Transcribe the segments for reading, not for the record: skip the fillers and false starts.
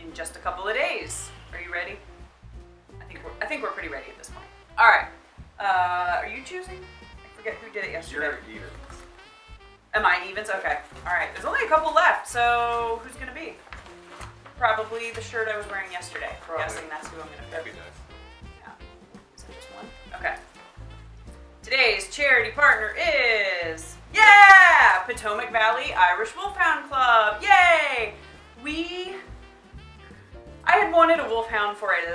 in just a couple of days. Are you ready? I think we're pretty ready at this point. All right. Are you choosing? I forget who did it yesterday. You're evens. Am I evens? Okay. All right. There's only a couple left, so who's gonna be? Probably the shirt I was wearing yesterday. Probably. Guessing that's who I'm gonna pick. That'd be nice. Yeah. Is it just one? Okay. Today's charity partner is, Potomac Valley Irish Wolfhound Club. Yay! I had wanted a wolfhound for a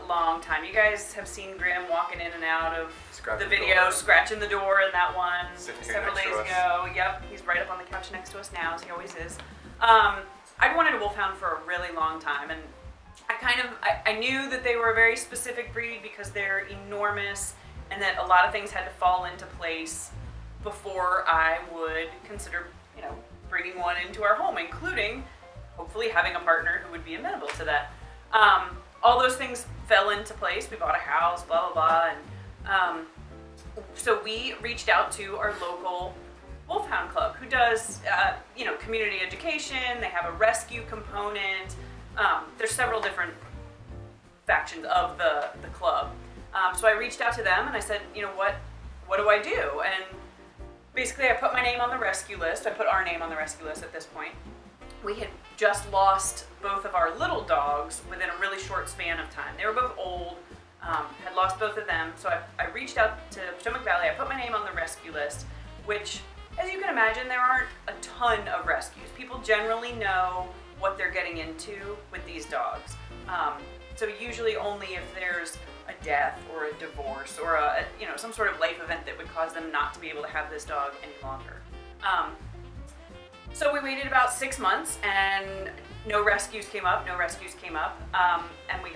long time. You guys have seen Grim walking in and out of the video, scratching the door in that one several days ago. Yep, he's right up on the couch next to us now, as he always is. I'd wanted a wolfhound for a really long time, and I knew that they were a very specific breed because they're enormous, and that a lot of things had to fall into place before I would consider, bringing one into our home, including hopefully having a partner who would be amenable to that. All those things fell into place. We bought a house, blah, blah, blah. And so we reached out to our local Wolfhound Club, who does, community education. They have a rescue component. There's several different factions of the club. So I reached out to them and I said, what do I do? And basically I put my name on the rescue list. I put our name on the rescue list at this point. We had just lost both of our little dogs within a really short span of time. They were both old, had lost both of them. So I reached out to Potomac Valley. I put my name on the rescue list, which, as you can imagine, there aren't a ton of rescues. People generally know what they're getting into with these dogs. So usually only if there's a death or a divorce or some sort of life event that would cause them not to be able to have this dog any longer. So we waited about 6 months and no rescues came up, and we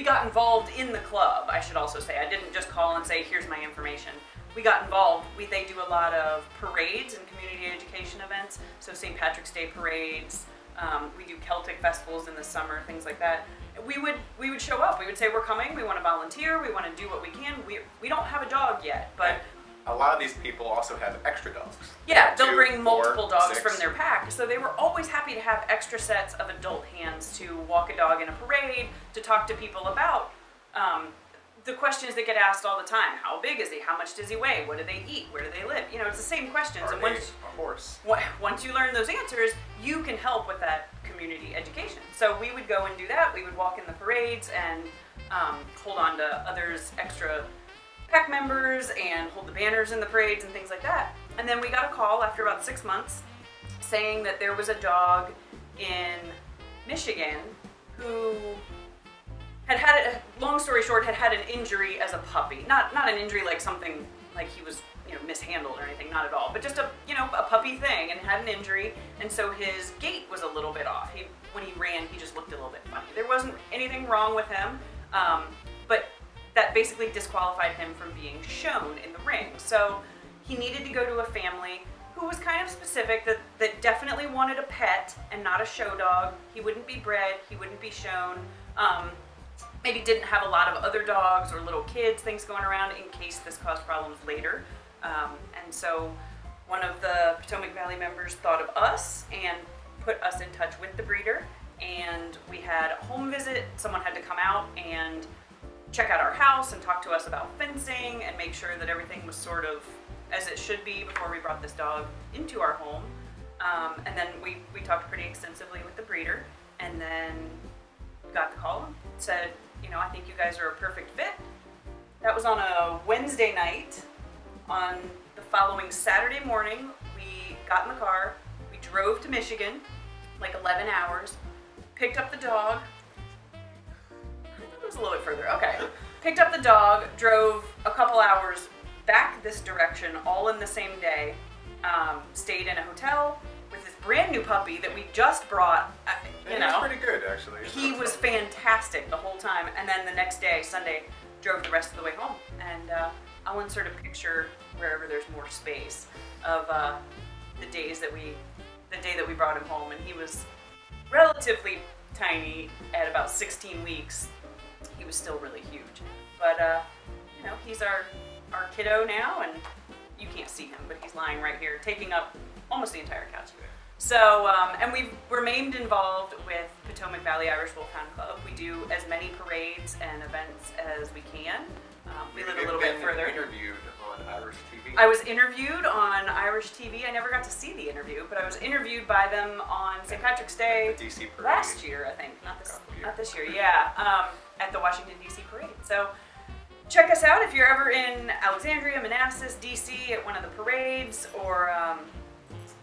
got involved in the club, I should also say. I didn't just call and say, here's my information. We got involved. They do a lot of parades and community education events, so St. Patrick's Day parades. We do Celtic festivals in the summer, things like that. We would show up. We would say, we're coming, we want to volunteer, we want to do what we can. We don't have a dog yet, but a lot of these people also have extra dogs. Yeah, they'll bring multiple dogs from their pack. So they were always happy to have extra sets of adult hands to walk a dog in a parade, to talk to people about the questions that get asked all the time. How big is he? How much does he weigh? What do they eat? Where do they live? It's the same questions. And once you learn those answers, you can help with that community education. So we would go and do that. We would walk in the parades and hold on to others' extra pack members and hold the banners in the parades and things like that. And then we got a call after about 6 months saying that there was a dog in Michigan who long story short, had an injury as a puppy. Not an injury like something like he was mishandled or anything, not at all, but just a puppy thing, and had an injury, and so his gait was a little bit off. When he ran, he just looked a little bit funny. There wasn't anything wrong with him, but that basically disqualified him from being shown in the ring. So he needed to go to a family who was kind of specific, that definitely wanted a pet and not a show dog. He wouldn't be bred, he wouldn't be shown. Maybe didn't have a lot of other dogs or little kids, things going around in case this caused problems later. And so one of the Potomac Valley members thought of us and put us in touch with the breeder. And we had a home visit. Someone had to come out and check out our house and talk to us about fencing and make sure that everything was sort of as it should be before we brought this dog into our home. And then we talked pretty extensively with the breeder, and then got the call and said, I think you guys are a perfect fit. That was on a Wednesday night. On the following Saturday morning, we got in the car, we drove to Michigan, like 11 hours, picked up the dog. I thought it was a little bit further, okay. Picked up the dog, drove a couple hours back this direction, all in the same day, stayed in a hotel with this brand new puppy that we just brought, He was pretty good, actually. He was fantastic the whole time, and then the next day, Sunday, drove the rest of the way home. And I'll insert a picture wherever there's more space of the day that we brought him home, and he was relatively tiny at about 16 weeks. He was still really huge, but he's our kiddo now, and you can't see him, but he's lying right here, taking up almost the entire couch. So, and we've remained involved with Potomac Valley Irish Wolfhound Club. We do as many parades and events as we can. We live a little bit further. Interviewed on Irish TV. I was interviewed on Irish TV. I never got to see the interview, but I was interviewed by them on St. Patrick's Day The DC parade. last year, I think. Not this year. Yeah, at the Washington D.C. parade. So check us out if you're ever in Alexandria, Manassas, D.C. at one of the parades, or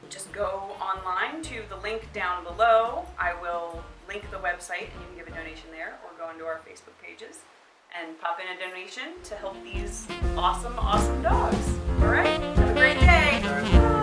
just go online to the link down below. I will link the website, and you can give a donation there, or go into our Facebook pages and pop in a donation to help these awesome, awesome dogs. All right? Have a great day.